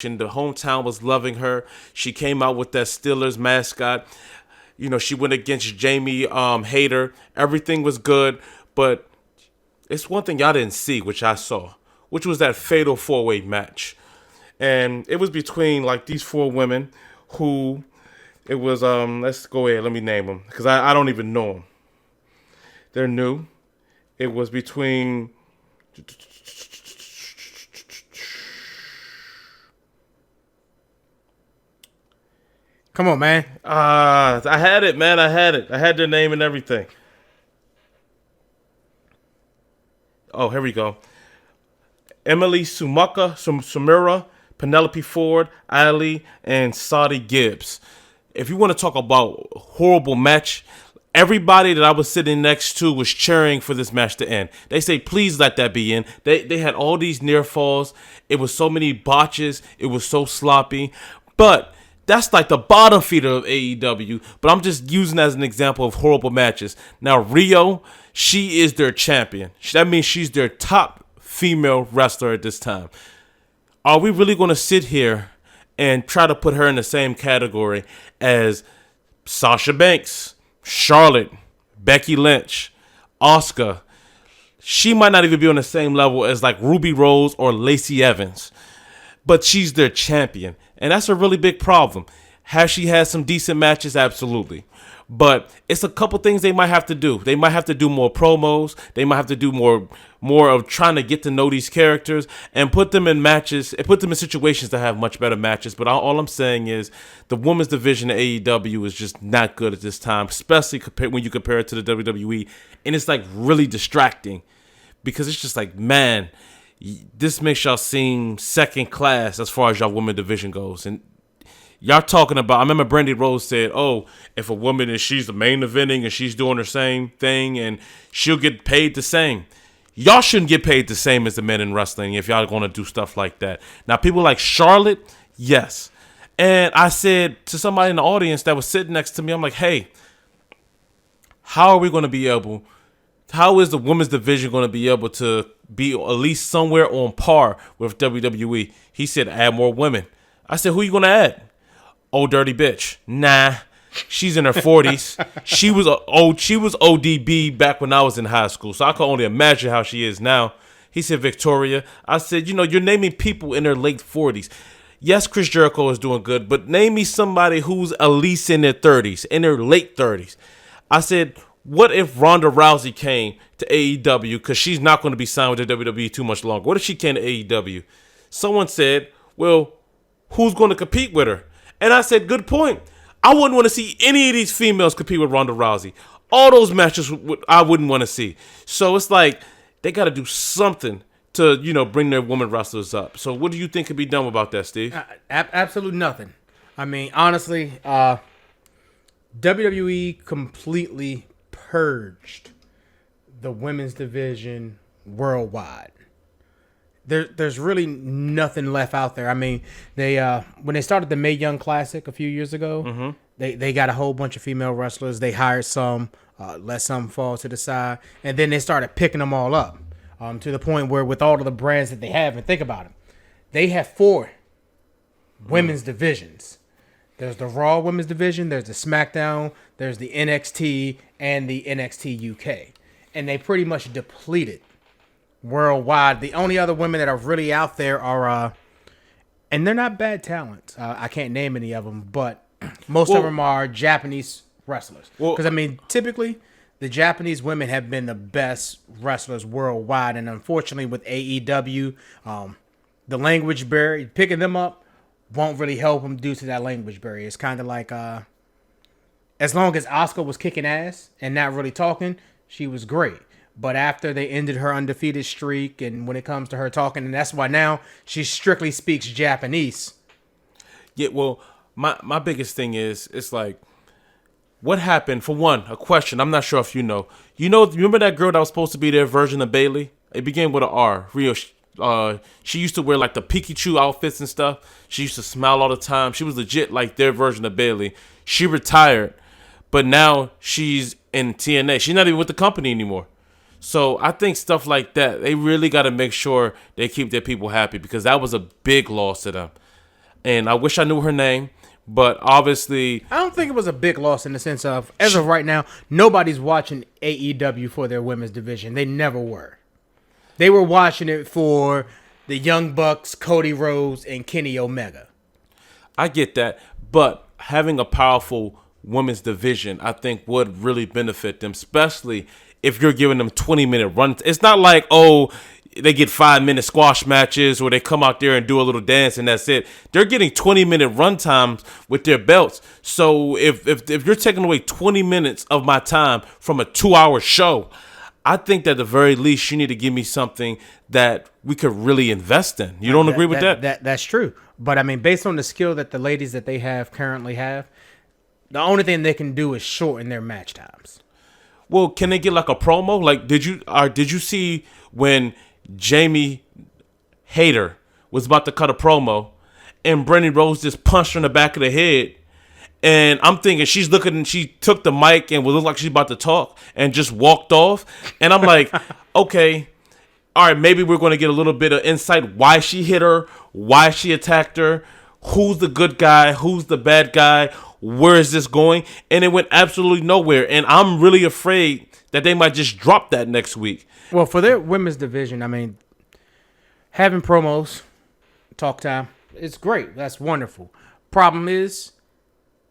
and the hometown was loving her. She came out with that Steelers mascot. She went against Jamie Hayter. Everything was good, but it's one thing y'all didn't see, which I saw, which was that fatal four-way match. And it was between like these four women who it was let's go ahead, let me name them because I don't even know them. They're new. It was between Come on, man. I had it, man. I had it. I had their name and everything. Oh, here we go. Emily Sumira, Penelope Ford, Ali, and Saudi Gibbs. If you want to talk about horrible match, everybody that I was sitting next to was cheering for this match to end. They say, please let that be in. They had all these near falls. It was so many botches. It was so sloppy. But that's like the bottom feeder of AEW. But I'm just using as an example of horrible matches. Now, Rio, she is their champion. That means she's their top female wrestler at this time. Are we really going to sit here and try to put her in the same category as Sasha Banks, Charlotte, Becky Lynch, Asuka? She might not even be on the same level as like Ruby Rose or Lacey Evans, but she's their champion. And that's a really big problem. Has she had some decent matches? Absolutely. But it's a couple things they might have to do. They might have to do more promos. They might have to do more of trying to get to know these characters and put them in matches and put them in situations to have much better matches. But all I'm saying is the women's division of AEW is just not good at this time, especially when you compare it to the WWE. And it's like really distracting because it's just like, man, this makes y'all seem second class as far as y'all women division goes. And y'all talking about, I remember Brandy Rose said, oh, if a woman is, she's the main eventing and she's doing her same thing and she'll get paid the same. Y'all shouldn't get paid the same as the men in wrestling if y'all going to do stuff like that. Now, people like Charlotte, yes. And I said to somebody in the audience that was sitting next to me, I'm like, hey, how are we going to be able, how is the women's division going to be able to be at least somewhere on par with WWE? He said, add more women. I said, who you going to add? Old dirty bitch. Nah, she's in her 40s. She was ODB back when I was in high school, so I can only imagine how she is now. He said Victoria. I said, you're naming people in their late 40s. Yes, Chris Jericho is doing good, but name me somebody who's at least in their 30s, in their late 30s. I said, what if Ronda Rousey came to AEW because she's not going to be signed with the WWE too much longer? What if she came to AEW? Someone said, well, who's going to compete with her? And I said, good point. I wouldn't want to see any of these females compete with Ronda Rousey. All those matches I wouldn't want to see. So it's like they got to do something to, bring their women wrestlers up. So what do you think could be done about that, Steve? Absolutely nothing. I mean, honestly, WWE completely purged the women's division worldwide. There's really nothing left out there. I mean, they when they started the Mae Young Classic a few years ago, they got a whole bunch of female wrestlers. They hired some, let some fall to the side, and then they started picking them all up to the point where with all of the brands that they have, and think about it, they have 4 women's divisions. There's the Raw women's division, there's the SmackDown, there's the NXT, and the NXT UK. And they pretty much depleted worldwide. The only other women that are really out there are, and they're not bad talent. I can't name any of them, but most of them are Japanese wrestlers. Because, I mean, typically, the Japanese women have been the best wrestlers worldwide. And unfortunately, with AEW, the language barrier, picking them up won't really help them due to that language barrier. It's kind of like, as long as Asuka was kicking ass and not really talking, she was great. But after they ended her undefeated streak, and when it comes to her talking, and that's why now she strictly speaks Japanese. Yeah, well, my biggest thing is, it's like, what happened? For one, a question. I'm not sure if you know. Remember that girl that was supposed to be their version of Bailey? It began with an R. Rio. She used to wear like the Pikachu outfits and stuff. She used to smile all the time. She was legit like their version of Bailey. She retired, but now she's in TNA. She's not even with the company anymore. So I think stuff like that, they really got to make sure they keep their people happy because that was a big loss to them. and I wish I knew her name, but obviously, I don't think it was a big loss in the sense of, as of right now, nobody's watching AEW for their women's division. They never were. They were watching it for the Young Bucks, Cody Rhodes, and Kenny Omega. I get that, but having a powerful women's division, I think, would really benefit them, especially if you're giving them 20-minute runs. It's not like, oh, they get 5-minute squash matches or they come out there and do a little dance and that's it. They're getting 20-minute run times with their belts. So if you're taking away 20 minutes of my time from a 2-hour show, I think that at the very least you need to give me something that we could really invest in. You don't agree with that? That's true. But I mean, based on the skill that the ladies that they have currently have, the only thing they can do is shorten their match times. Well, can they get like a promo? Like, did you see when Jamie Hayter was about to cut a promo and Brandy Rose just punched her in the back of the head? And I'm thinking she's looking and she took the mic and would look like she's about to talk and just walked off. And I'm like, okay, all right, maybe we're going to get a little bit of insight why she hit her, why she attacked her, who's the good guy, who's the bad guy, where is this going? And it went absolutely nowhere. And I'm really afraid that they might just drop that next week. Well, for their women's division, I mean, having promos, talk time, it's great. That's wonderful. Problem is,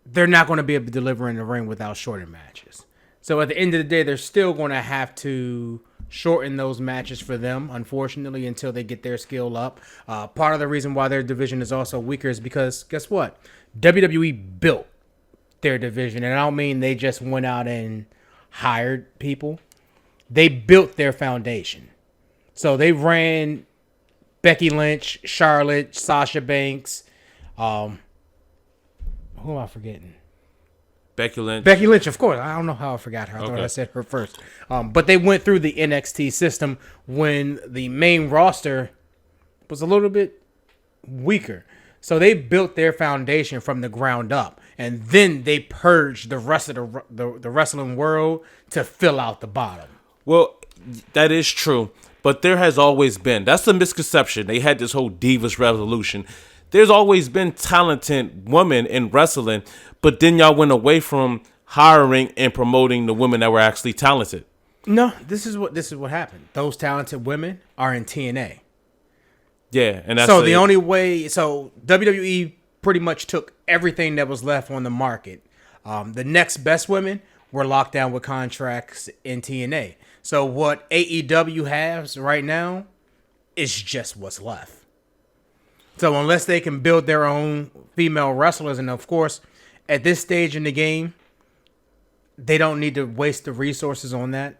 they're not going to be able to deliver in the ring without shorter matches. So at the end of the day, they're still going to have to shorten those matches for them, unfortunately, until they get their skill up. Part of the reason why their division is also weaker is because, guess what? WWE built their division. And I don't mean they just went out and hired people. They built their foundation. So they ran Becky Lynch, Charlotte, Sasha Banks, who am I forgetting? Becky Lynch. Becky Lynch, of course. I don't know how I forgot her. I thought I said her first. But they went through the NXT system when the main roster was a little bit weaker. So they built their foundation from the ground up. And then they purged the rest of the wrestling world to fill out the bottom. Well, that is true. But there has always been. That's the misconception. They had this whole Divas Revolution. There's always been talented women in wrestling, but then y'all went away from hiring and promoting the women that were actually talented. No, this is what happened. Those talented women are in TNA. Yeah, and that's so the only way. So WWE pretty much took everything that was left on the market. The next best women were locked down with contracts in TNA. So what AEW has right now is just what's left. So unless they can build their own female wrestlers, and of course, at this stage in the game, they don't need to waste the resources on that.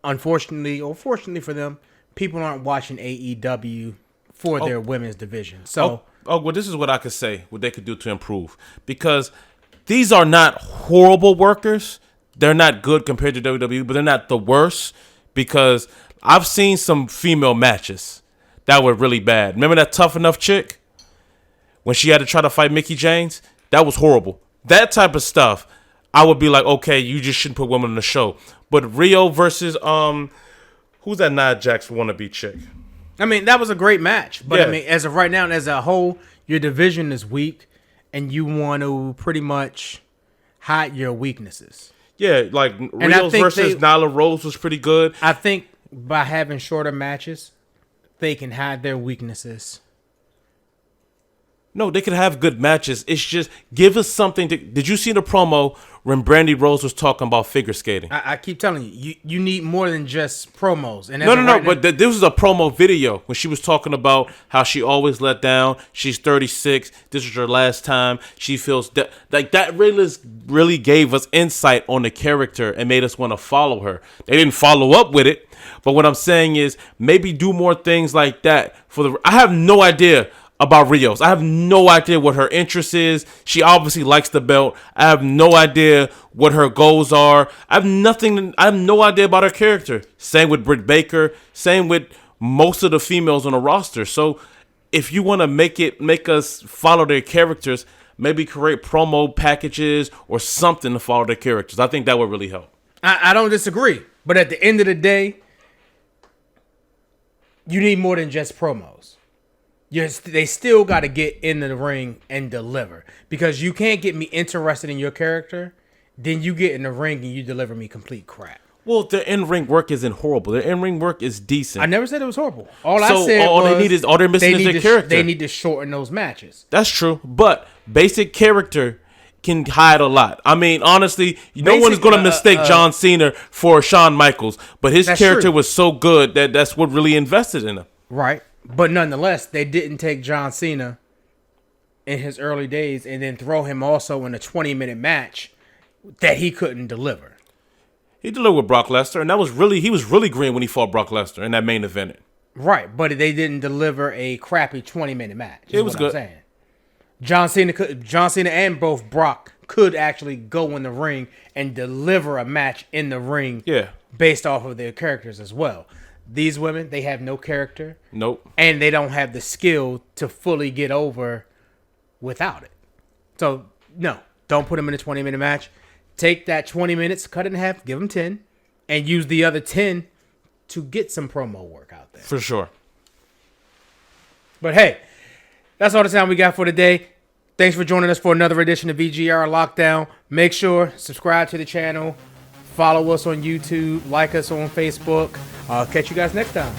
Unfortunately, or fortunately for them, people aren't watching AEW for their women's division. So, well, this is what I could say, what they could do to improve. Because these are not horrible workers. They're not good compared to WWE, but they're not the worst. Because I've seen some female matches that were really bad. Remember that Tough Enough chick? When she had to try to fight Mickie James? That was horrible. That type of stuff, I would be like, okay, you just shouldn't put women on the show. But Rio versus, who's that Nia Jax wannabe chick? I mean, that was a great match. But, yeah. I mean, as of right now, and as a whole, your division is weak, and you want to pretty much hide your weaknesses. Yeah, like Rios versus Nyla Rose was pretty good. I think by having shorter matches, they can hide their weaknesses. No, they could have good matches. It's just, give us something to... Did you see the promo when Brandy Rose was talking about figure skating? I keep telling you need more than just promos. And No, but this was a promo video when she was talking about how she always let down. She's 36. This is her last time. She feels... Like, that really gave us insight on the character and made us want to follow her. They didn't follow up with it. But what I'm saying is, maybe do more things like that. I have no idea about Rios. I have no idea what her interest is. She obviously likes the belt. I have no idea what her goals are. I have no idea about her character. Same with Britt Baker. Same with most of the females on the roster. So if you want to make us follow their characters, maybe create promo packages or something to follow their characters. I think that would really help. I don't disagree. But at the end of the day, you need more than just promos. they still got to get in the ring and deliver, because you can't get me interested in your character, then you get in the ring and you deliver me complete crap. Well, their in-ring work isn't horrible. Their in-ring work is decent. I never said it was horrible. All I said all was they need is all they're missing is their character. They need to shorten those matches. That's true, but basic character can hide a lot. I mean, honestly, no one is going to mistake John Cena for Shawn Michaels, but his character was so good that that's what really invested in him. Right, but nonetheless, they didn't take John Cena in his early days and then throw him also in a 20-minute match that he couldn't deliver. He delivered with Brock Lesnar, and he was really green when he fought Brock Lesnar in that main event. Right, but they didn't deliver a crappy 20-minute match. It was good. I'm saying. John Cena and both Brock could actually go in the ring and deliver a match in the ring, based off of their characters as well. These women, they have no character. Nope. And they don't have the skill to fully get over without it. So, no, don't put them in a 20-minute match. Take that 20 minutes, cut it in half, give them 10, and use the other 10 to get some promo work out there. For sure. But hey, that's all the time we got for today. Thanks for joining us for another edition of VGR Lockdown. Make sure, subscribe to the channel, follow us on YouTube, like us on Facebook. I'll catch you guys next time.